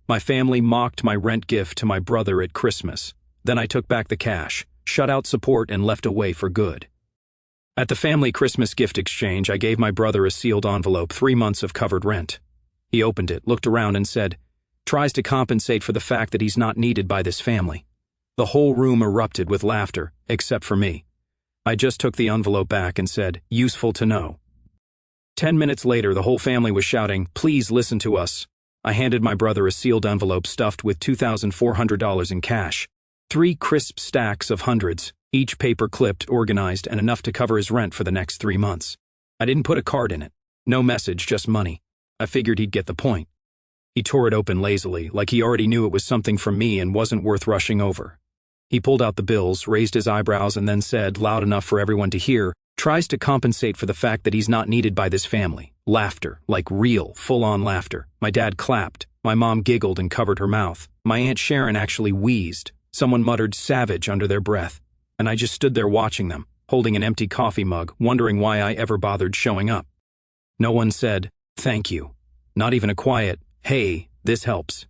My family mocked my rent gift to my brother at Christmas. Then I took back the cash, shut out support, and left away for good. At the family Christmas gift exchange, I gave my brother a sealed envelope, 3 months of covered rent. He opened it, looked around, and said, "Tries to compensate for the fact that he's not needed by this family." The whole room erupted with laughter, except for me. I just took the envelope back and said, "Useful to know." 10 minutes later, the whole family was shouting, "Please listen to us." I handed my brother a sealed envelope stuffed with $2,400 in cash. 3 crisp stacks of hundreds, each paper clipped, organized, and enough to cover his rent for the next 3 months. I didn't put a card in it. No message, just money. I figured he'd get the point. He tore it open lazily, like he already knew it was something from me and wasn't worth rushing over. He pulled out the bills, raised his eyebrows, and then said, loud enough for everyone to hear, "Tries to compensate for the fact that he's not needed by this family." Laughter, like real, full-on laughter. My dad clapped. My mom giggled and covered her mouth. My Aunt Sharon actually wheezed. Someone muttered "savage" under their breath. And I just stood there watching them, holding an empty coffee mug, wondering why I ever bothered showing up. No one said, "Thank you." Not even a quiet, "Hey, this helps."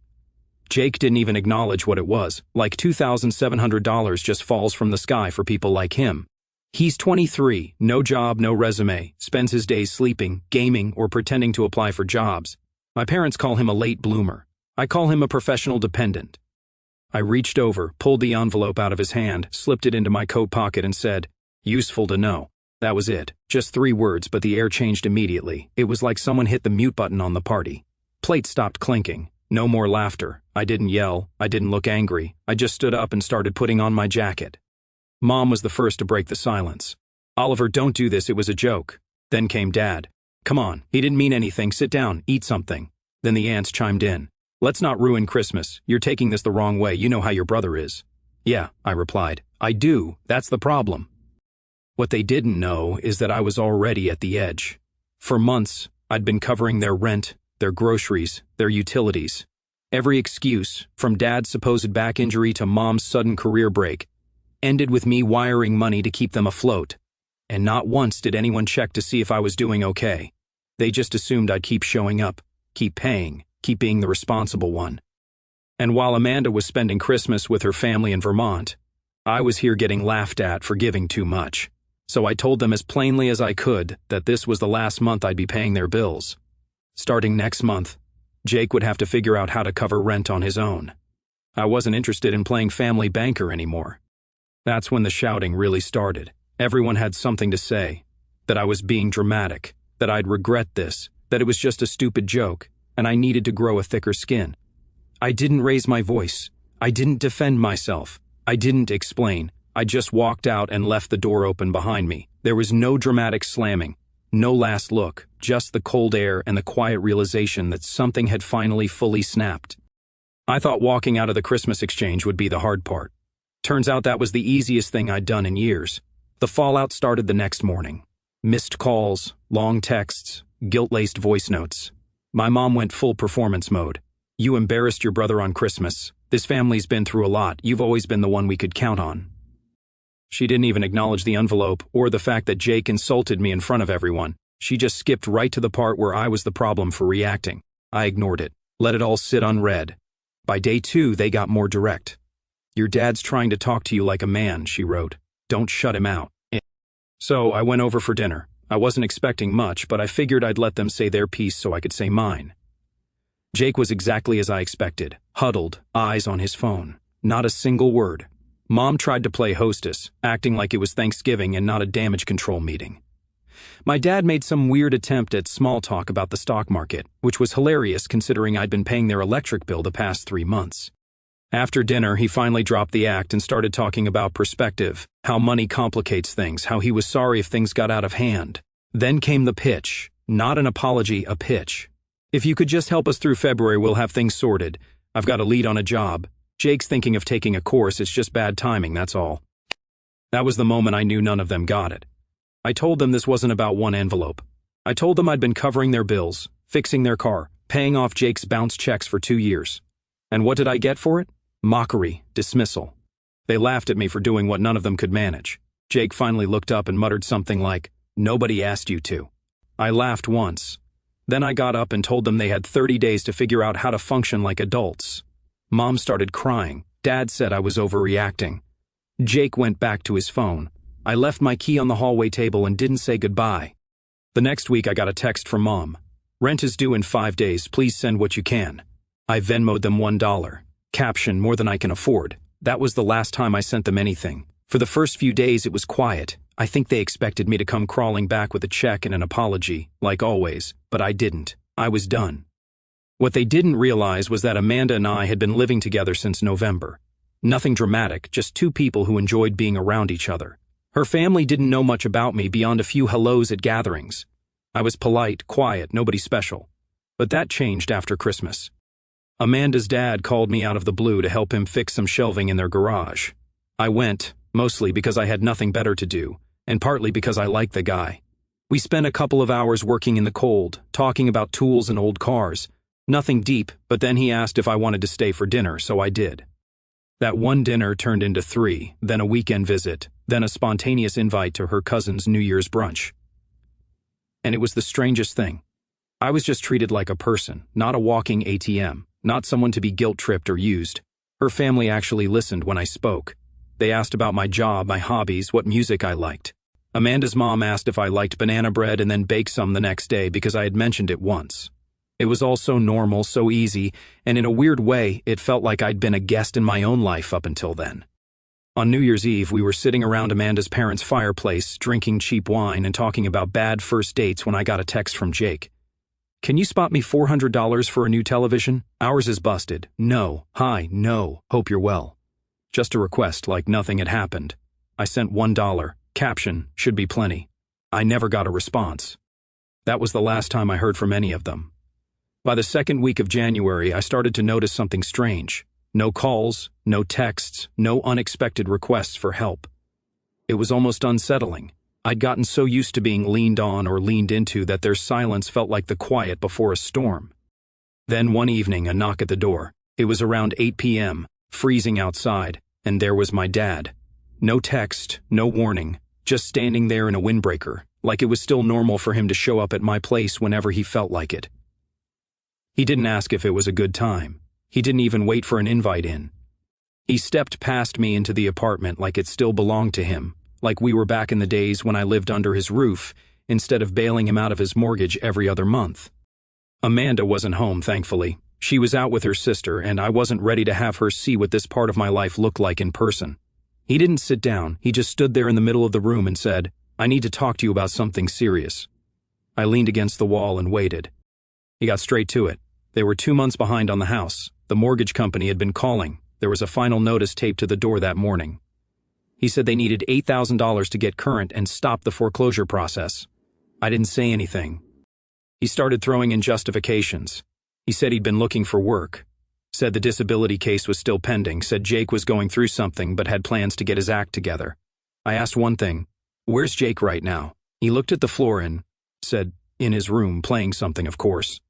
Jake didn't even acknowledge what it was, like $2,700 just falls from the sky for people like him. He's 23, no job, no resume, spends his days sleeping, gaming, or pretending to apply for jobs. My parents call him a late bloomer. I call him a professional dependent. I reached over, pulled the envelope out of his hand, slipped it into my coat pocket, and said, "Useful to know." That was it. Just 3 words, but the air changed immediately. It was like someone hit the mute button on the party. Plates stopped clinking. No more laughter. I didn't yell. I didn't look angry. I just stood up and started putting on my jacket. Mom was the first to break the silence. "Oliver, don't do this, it was a joke." Then came Dad. "Come on, he didn't mean anything, sit down, eat something." Then the aunts chimed in. "Let's not ruin Christmas, you're taking this the wrong way, you know how your brother is." "Yeah," I replied. "I do, that's the problem." What they didn't know is that I was already at the edge. For months, I'd been covering their rent, their groceries, their utilities. Every excuse, from Dad's supposed back injury to Mom's sudden career break, ended with me wiring money to keep them afloat. And not once did anyone check to see if I was doing okay. They just assumed I'd keep showing up, keep paying, keep being the responsible one. And while Amanda was spending Christmas with her family in Vermont, I was here getting laughed at for giving too much. So I told them as plainly as I could that this was the last month I'd be paying their bills. Starting next month, Jake would have to figure out how to cover rent on his own. I wasn't interested in playing family banker anymore. That's when the shouting really started. Everyone had something to say. That I was being dramatic, that I'd regret this, that it was just a stupid joke, and I needed to grow a thicker skin. I didn't raise my voice. I didn't defend myself. I didn't explain. I just walked out and left the door open behind me. There was no dramatic slamming, no last look, just the cold air and the quiet realization that something had finally fully snapped. I thought walking out of the Christmas exchange would be the hard part. Turns out that was the easiest thing I'd done in years. The fallout started the next morning. Missed calls, long texts, guilt-laced voice notes. My mom went full performance mode. "You embarrassed your brother on Christmas. This family's been through a lot. You've always been the one we could count on." She didn't even acknowledge the envelope or the fact that Jake insulted me in front of everyone. She just skipped right to the part where I was the problem for reacting. I ignored it, let it all sit unread. By day 2, they got more direct. "Your dad's trying to talk to you like a man," she wrote. "Don't shut him out." So I went over for dinner. I wasn't expecting much, but I figured I'd let them say their piece so I could say mine. Jake was exactly as I expected, huddled, eyes on his phone. Not a single word. Mom tried to play hostess, acting like it was Thanksgiving and not a damage control meeting. My dad made some weird attempt at small talk about the stock market, which was hilarious considering I'd been paying their electric bill the past 3 months. After dinner, he finally dropped the act and started talking about perspective, how money complicates things, how he was sorry if things got out of hand. Then came the pitch. Not an apology, a pitch. "If you could just help us through February, we'll have things sorted. I've got a lead on a job. Jake's thinking of taking a course, it's just bad timing, that's all." That was the moment I knew none of them got it. I told them this wasn't about one envelope. I told them I'd been covering their bills, fixing their car, paying off Jake's bounce checks for 2 years. And what did I get for it? Mockery, dismissal. They laughed at me for doing what none of them could manage. Jake finally looked up and muttered something like, "Nobody asked you to." I laughed once. Then I got up and told them they had 30 days to figure out how to function like adults. Mom started crying. Dad said I was overreacting. Jake went back to his phone. I left my key on the hallway table and didn't say goodbye. The next week I got a text from Mom. Rent is due in 5 days, please send what you can. I Venmo'd them $1. Caption, more than I can afford. That was the last time I sent them anything. For the first few days it was quiet. I think they expected me to come crawling back with a check and an apology, like always, but I didn't. I was done. What they didn't realize was that Amanda and I had been living together since November. Nothing dramatic, just two people who enjoyed being around each other. Her family didn't know much about me beyond a few hellos at gatherings. I was polite, quiet, nobody special. But that changed after Christmas. Amanda's dad called me out of the blue to help him fix some shelving in their garage. I went, mostly because I had nothing better to do, and partly because I liked the guy. We spent a couple of hours working in the cold, talking about tools and old cars. Nothing deep, but then he asked if I wanted to stay for dinner, so I did. That one dinner turned into 3, then a weekend visit, then a spontaneous invite to her cousin's New Year's brunch. And it was the strangest thing. I was just treated like a person, not a walking ATM, not someone to be guilt-tripped or used. Her family actually listened when I spoke. They asked about my job, my hobbies, what music I liked. Amanda's mom asked if I liked banana bread and then baked some the next day because I had mentioned it once. It was all so normal, so easy, and in a weird way, it felt like I'd been a guest in my own life up until then. On New Year's Eve, we were sitting around Amanda's parents' fireplace, drinking cheap wine and talking about bad first dates when I got a text from Jake. Can you spot me $400 for a new television? Ours is busted. No. Hi, no. Hope you're well. Just a request, like nothing had happened. I sent $1. Caption, should be plenty. I never got a response. That was the last time I heard from any of them. By the second week of January, I started to notice something strange. No calls, no texts, no unexpected requests for help. It was almost unsettling. I'd gotten so used to being leaned on or leaned into that their silence felt like the quiet before a storm. Then one evening, a knock at the door. It was around 8 p.m., freezing outside, and there was my dad. No text, no warning, just standing there in a windbreaker, like it was still normal for him to show up at my place whenever he felt like it. He didn't ask if it was a good time. He didn't even wait for an invite in. He stepped past me into the apartment like it still belonged to him, like we were back in the days when I lived under his roof, instead of bailing him out of his mortgage every other month. Amanda wasn't home, thankfully. She was out with her sister, and I wasn't ready to have her see what this part of my life looked like in person. He didn't sit down, he just stood there in the middle of the room and said, "I need to talk to you about something serious." I leaned against the wall and waited. He got straight to it. They were 2 months behind on the house. The mortgage company had been calling. There was a final notice taped to the door that morning. He said they needed $8,000 to get current and stop the foreclosure process. I didn't say anything. He started throwing in justifications. He said he'd been looking for work. Said the disability case was still pending. Said Jake was going through something but had plans to get his act together. I asked one thing. Where's Jake right now? He looked at the floor and said, in his room, playing something, of course.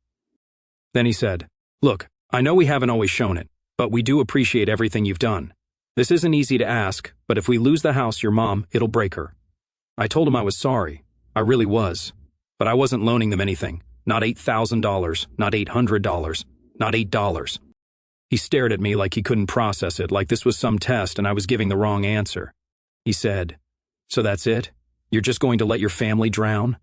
Then he said, "Look, I know we haven't always shown it, but we do appreciate everything you've done. This isn't easy to ask, but if we lose the house, your mom, it'll break her." I told him I was sorry. I really was. But I wasn't loaning them anything. Not $8,000, not $800, not $8. He stared at me like he couldn't process it, like this was some test and I was giving the wrong answer. He said, "So that's it? You're just going to let your family drown?"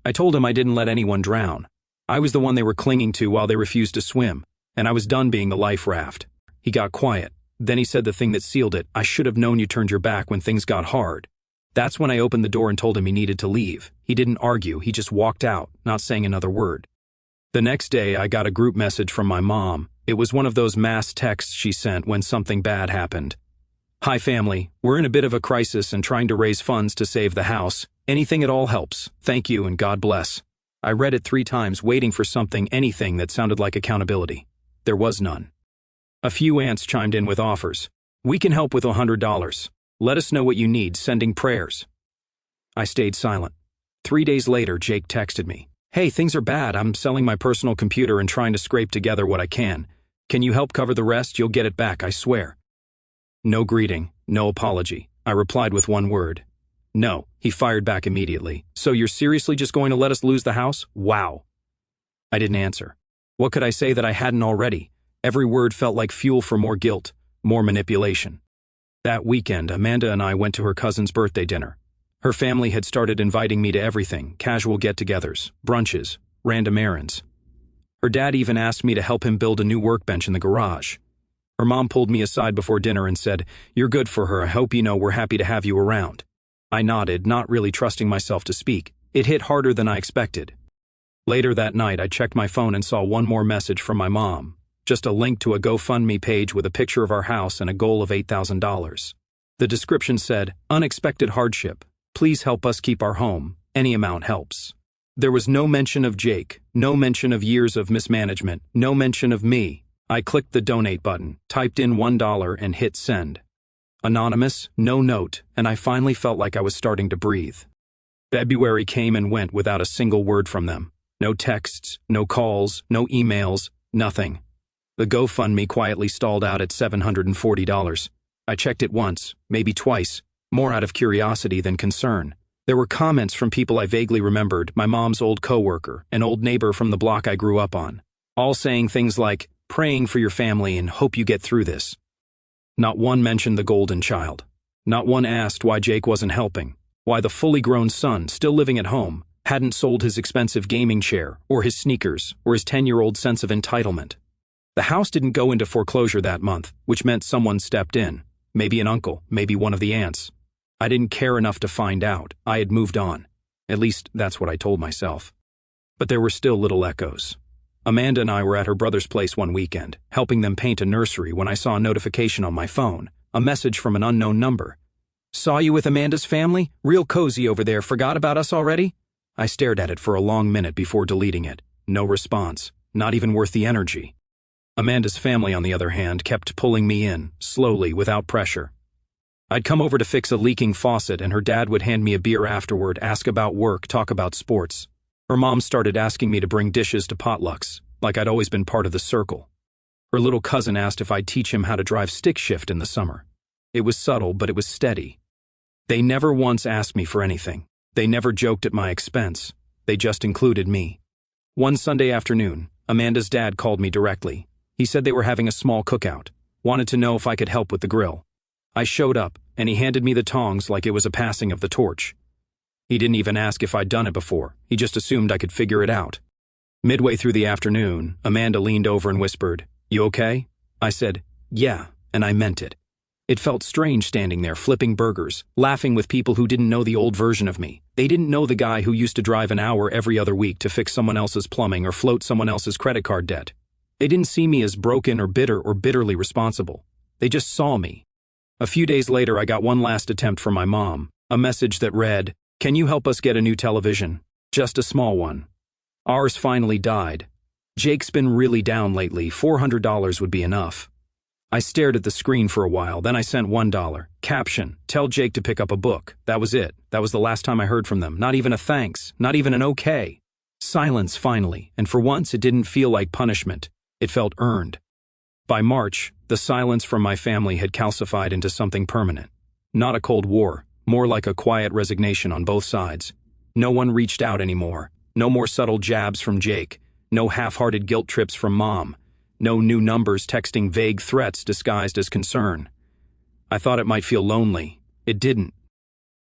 I told him I didn't let anyone drown. I was the one they were clinging to while they refused to swim, and I was done being the life raft. He got quiet. Then he said the thing that sealed it, "I should have known you turned your back when things got hard." That's when I opened the door and told him he needed to leave. He didn't argue, he just walked out, not saying another word. The next day, I got a group message from my mom. It was one of those mass texts she sent when something bad happened. "Hi family, we're in a bit of a crisis and trying to raise funds to save the house. Anything at all helps. Thank you and God bless." I read it 3 times, waiting for anything that sounded like accountability. There was none. A few aunts chimed in with offers. "We can help with $100. Let us know what you need, sending prayers." I stayed silent. 3 days later, Jake texted me. "Hey, things are bad. I'm selling my personal computer and trying to scrape together what I can. Can you help cover the rest? You'll get it back, I swear." No greeting, no apology. I replied with one word. "No." He fired back immediately. "So you're seriously just going to let us lose the house? Wow." I didn't answer. What could I say that I hadn't already? Every word felt like fuel for more guilt, more manipulation. That weekend, Amanda and I went to her cousin's birthday dinner. Her family had started inviting me to everything: casual get-togethers, brunches, random errands. Her dad even asked me to help him build a new workbench in the garage. Her mom pulled me aside before dinner and said, "You're good for her. I hope you know we're happy to have you around." I nodded, not really trusting myself to speak. It hit harder than I expected. Later that night, I checked my phone and saw one more message from my mom. Just a link to a GoFundMe page with a picture of our house and a goal of $8,000. The description said, "Unexpected hardship. Please help us keep our home. Any amount helps." There was no mention of Jake, no mention of years of mismanagement, no mention of me. I clicked the donate button, typed in $1 and hit send. Anonymous, no note, and I finally felt like I was starting to breathe. February came and went without a single word from them. No texts, no calls, no emails, nothing. The GoFundMe quietly stalled out at $740. I checked it once, maybe twice, more out of curiosity than concern. There were comments from people I vaguely remembered, my mom's old coworker, an old neighbor from the block I grew up on, all saying things like, "Praying for your family and hope you get through this." Not one mentioned the golden child. Not one asked why Jake wasn't helping, why the fully grown son, still living at home, hadn't sold his expensive gaming chair, or his sneakers, or his 10-year-old sense of entitlement. The house didn't go into foreclosure that month, which meant someone stepped in. Maybe an uncle, maybe one of the aunts. I didn't care enough to find out. I had moved on. At least, that's what I told myself. But there were still little echoes. Amanda and I were at her brother's place one weekend, helping them paint a nursery when I saw a notification on my phone, a message from an unknown number. "Saw you with Amanda's family? Real cozy over there. Forgot about us already?" I stared at it for a long minute before deleting it. No response. Not even worth the energy. Amanda's family, on the other hand, kept pulling me in, slowly, without pressure. I'd come over to fix a leaking faucet and her dad would hand me a beer afterward, ask about work, talk about sports. Her mom started asking me to bring dishes to potlucks, like I'd always been part of the circle. Her little cousin asked if I'd teach him how to drive stick shift in the summer. It was subtle, but it was steady. They never once asked me for anything. They never joked at my expense. They just included me. One Sunday afternoon, Amanda's dad called me directly. He said they were having a small cookout, wanted to know if I could help with the grill. I showed up, and he handed me the tongs like it was a passing of the torch. He didn't even ask if I'd done it before. He just assumed I could figure it out. Midway through the afternoon, Amanda leaned over and whispered, "You okay?" I said, "Yeah," and I meant it. It felt strange standing there flipping burgers, laughing with people who didn't know the old version of me. They didn't know the guy who used to drive an hour every other week to fix someone else's plumbing or float someone else's credit card debt. They didn't see me as broken or bitter or bitterly responsible. They just saw me. A few days later, I got one last attempt from my mom, a message that read, "Can you help us get a new television? Just a small one. Ours finally died. Jake's been really down lately. $400 would be enough." I stared at the screen for a while, then I sent $1. Caption, "Tell Jake to pick up a book." That was it. That was the last time I heard from them. Not even a thanks. Not even an okay. Silence finally, and for once it didn't feel like punishment. It felt earned. By March, the silence from my family had calcified into something permanent. Not a cold war, more like a quiet resignation on both sides. No one reached out anymore. No more subtle jabs from Jake. No half-hearted guilt trips from Mom. No new numbers texting vague threats disguised as concern. I thought it might feel lonely. It didn't.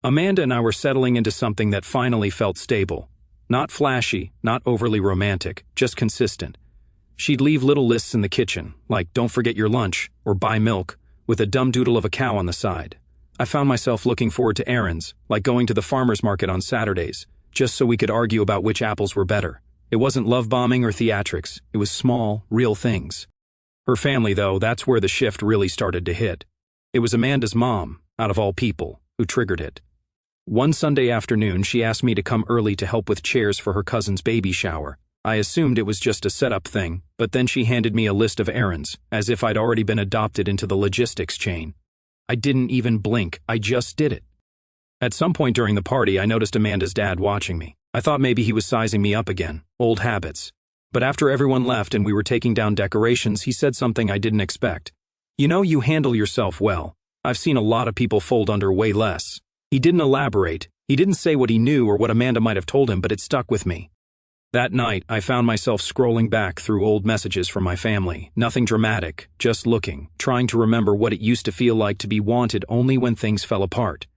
Amanda and I were settling into something that finally felt stable. Not flashy, not overly romantic, just consistent. She'd leave little lists in the kitchen, like "don't forget your lunch" or "buy milk," with a dumb doodle of a cow on the side. I found myself looking forward to errands, like going to the farmer's market on Saturdays, just so we could argue about which apples were better. It wasn't love bombing or theatrics. It was small, real things. Her family, though, that's where the shift really started to hit. It was Amanda's mom, out of all people, who triggered it. One Sunday afternoon, she asked me to come early to help with chairs for her cousin's baby shower. I assumed it was just a setup thing, but then she handed me a list of errands, as if I'd already been adopted into the logistics chain. I didn't even blink. I just did it. At some point during the party, I noticed Amanda's dad watching me. I thought maybe he was sizing me up again. Old habits. But after everyone left and we were taking down decorations, he said something I didn't expect. "You know, you handle yourself well. I've seen a lot of people fold under way less." He didn't elaborate. He didn't say what he knew or what Amanda might have told him, but it stuck with me. That night, I found myself scrolling back through old messages from my family. Nothing dramatic, just looking, trying to remember what it used to feel like to be wanted only when things fell apart.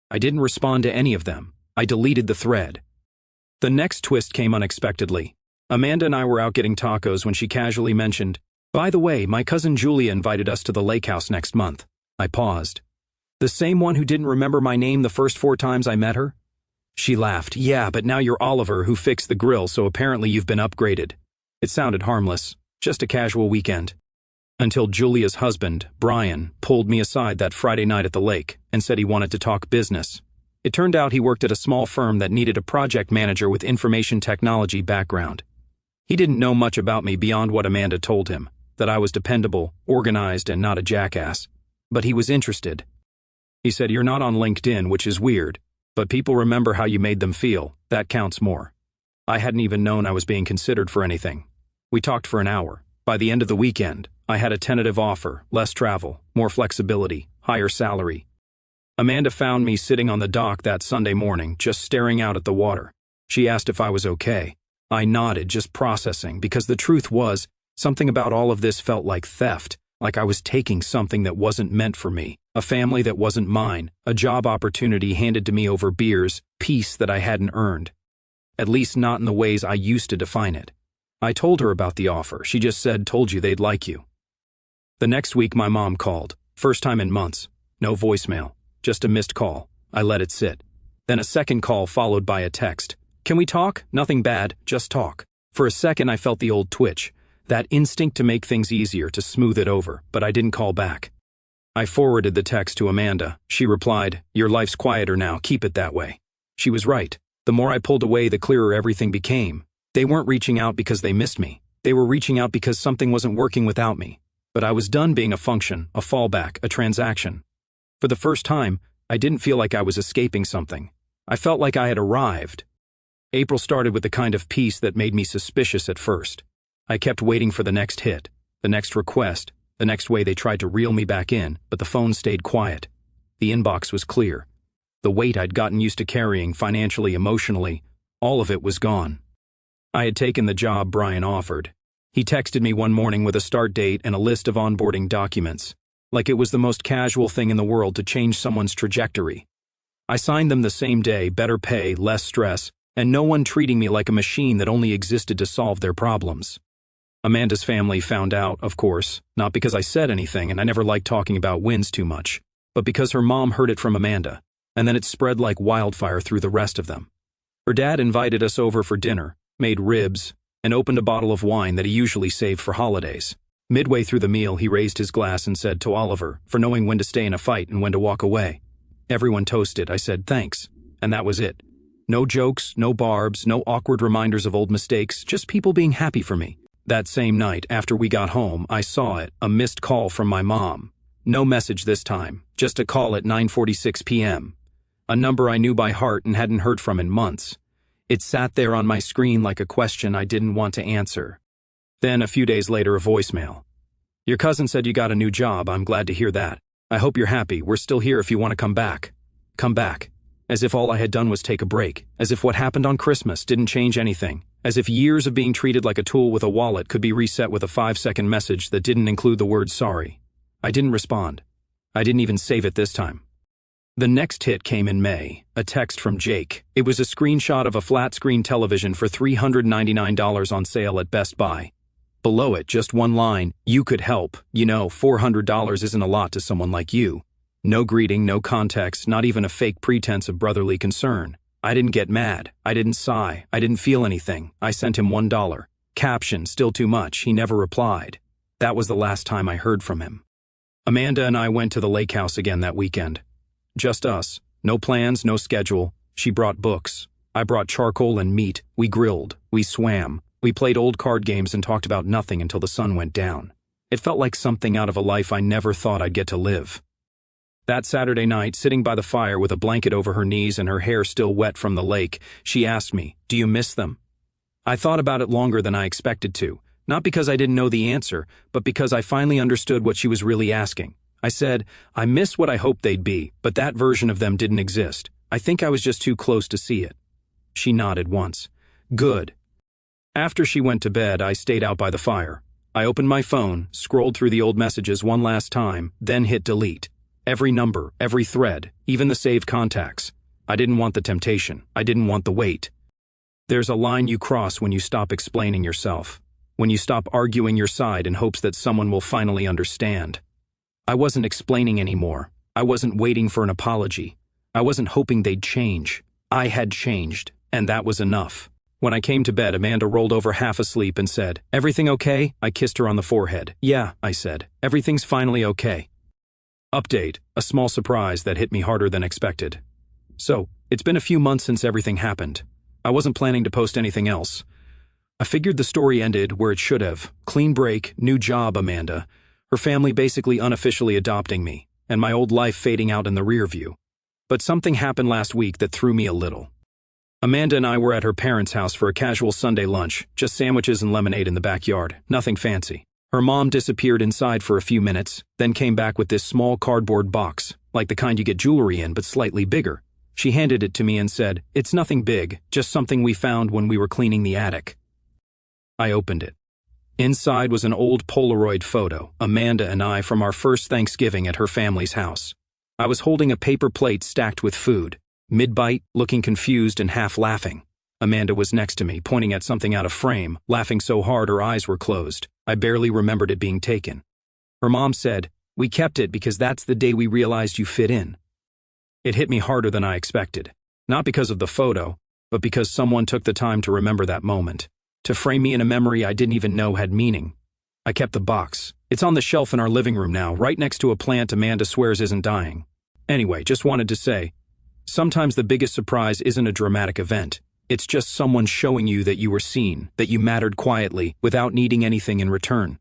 I didn't respond to any of them. I deleted the thread. The next twist came unexpectedly. Amanda and I were out getting tacos when she casually mentioned, "By the way, my cousin Julia invited us to the lake house next month." I paused. "The same one who didn't remember my name the first 4 times I met her?" She laughed. "Yeah, but now you're Oliver who fixed the grill, so apparently you've been upgraded." It sounded harmless, just a casual weekend. Until Julia's husband, Brian, pulled me aside that Friday night at the lake and said he wanted to talk business. It turned out he worked at a small firm that needed a project manager with information technology background. He didn't know much about me beyond what Amanda told him, that I was dependable, organized, and not a jackass. But he was interested. He said, "You're not on LinkedIn, which is weird, but people remember how you made them feel. That counts more." I hadn't even known I was being considered for anything. We talked for an hour. By the end of the weekend, I had a tentative offer, less travel, more flexibility, higher salary. Amanda found me sitting on the dock that Sunday morning, just staring out at the water. She asked if I was okay. I nodded, just processing, because the truth was, something about all of this felt like theft, like I was taking something that wasn't meant for me, a family that wasn't mine, a job opportunity handed to me over beers, peace that I hadn't earned. At least not in the ways I used to define it. I told her about the offer. She just said, "Told you they'd like you." The next week my mom called. First time in months. No voicemail. Just a missed call. I let it sit. Then a second call followed by a text. "Can we talk? Nothing bad, just talk." For a second I felt the old twitch. That instinct to make things easier, to smooth it over, but I didn't call back. I forwarded the text to Amanda. She replied, "Your life's quieter now, keep it that way." She was right. The more I pulled away, the clearer everything became. They weren't reaching out because they missed me. They were reaching out because something wasn't working without me. But I was done being a function, a fallback, a transaction. For the first time, I didn't feel like I was escaping something. I felt like I had arrived. April started with the kind of peace that made me suspicious at first. I kept waiting for the next hit, the next request, the next way they tried to reel me back in, but the phone stayed quiet. The inbox was clear. The weight I'd gotten used to carrying financially, emotionally, all of it was gone. I had taken the job Brian offered. He texted me one morning with a start date and a list of onboarding documents, like it was the most casual thing in the world to change someone's trajectory. I signed them the same day, better pay, less stress, and no one treating me like a machine that only existed to solve their problems. Amanda's family found out, of course, not because I said anything, and I never liked talking about wins too much, but because her mom heard it from Amanda, and then it spread like wildfire through the rest of them. Her dad invited us over for dinner, made ribs, and opened a bottle of wine that he usually saved for holidays. Midway through the meal, he raised his glass and said to Oliver, for knowing when to stay in a fight and when to walk away. Everyone toasted. I said thanks, and that was it. No jokes, no barbs, no awkward reminders of old mistakes, just people being happy for me. That same night, after we got home, I saw it, a missed call from my mom. No message this time, just a call at 9:46 p.m. A number I knew by heart and hadn't heard from in months. It sat there on my screen like a question I didn't want to answer. Then, a few days later, a voicemail. "Your cousin said you got a new job. I'm glad to hear that. I hope you're happy. We're still here if you want to come back." Come back. As if all I had done was take a break. As if what happened on Christmas didn't change anything. As if years of being treated like a tool with a wallet could be reset with a 5-second message that didn't include the word sorry. I didn't respond. I didn't even save it this time. The next hit came in May, a text from Jake. It was a screenshot of a flat-screen television for $399 on sale at Best Buy. Below it, just one line, "You could help. You know, $400 isn't a lot to someone like you." No greeting, no context, not even a fake pretense of brotherly concern. I didn't get mad. I didn't sigh. I didn't feel anything. I sent him $1. Caption, "Still too much." He never replied. That was the last time I heard from him. Amanda and I went to the lake house again that weekend. Just us. No plans, no schedule. She brought books. I brought charcoal and meat. We grilled. We swam. We played old card games and talked about nothing until the sun went down. It felt like something out of a life I never thought I'd get to live. That Saturday night, sitting by the fire with a blanket over her knees and her hair still wet from the lake, she asked me, "Do you miss them?" I thought about it longer than I expected to, not because I didn't know the answer, but because I finally understood what she was really asking. I said, "I miss what I hoped they'd be, but that version of them didn't exist. I think I was just too close to see it." She nodded once. "Good. After she went to bed, I stayed out by the fire. I opened my phone, scrolled through the old messages one last time, then hit delete. Every number, every thread, even the saved contacts. I didn't want the temptation. I didn't want the wait. There's a line you cross when you stop explaining yourself. When you stop arguing your side in hopes that someone will finally understand. I wasn't explaining anymore. I wasn't waiting for an apology. I wasn't hoping they'd change. I had changed, and that was enough. When I came to bed, Amanda rolled over half asleep and said, "Everything okay?" I kissed her on the forehead. "Yeah," I said. "Everything's finally okay." Update, a small surprise that hit me harder than expected. So, it's been a few months since everything happened. I wasn't planning to post anything else. I figured the story ended where it should have. Clean break, new job, Amanda. Her family basically unofficially adopting me, and my old life fading out in the rear view. But something happened last week that threw me a little. Amanda and I were at her parents' house for a casual Sunday lunch, just sandwiches and lemonade in the backyard, nothing fancy. Her mom disappeared inside for a few minutes, then came back with this small cardboard box, like the kind you get jewelry in but slightly bigger. She handed it to me and said, "It's nothing big, just something we found when we were cleaning the attic." I opened it. Inside was an old Polaroid photo, Amanda and I from our first Thanksgiving at her family's house. I was holding a paper plate stacked with food, mid-bite, looking confused and half laughing. Amanda was next to me, pointing at something out of frame, laughing so hard her eyes were closed. I barely remembered it being taken. Her mom said, "We kept it because that's the day we realized you fit in." It hit me harder than I expected. Not because of the photo, but because someone took the time to remember that moment. To frame me in a memory I didn't even know had meaning. I kept the box. It's on the shelf in our living room now, right next to a plant Amanda swears isn't dying. Anyway, just wanted to say, sometimes the biggest surprise isn't a dramatic event. It's just someone showing you that you were seen, that you mattered quietly, without needing anything in return.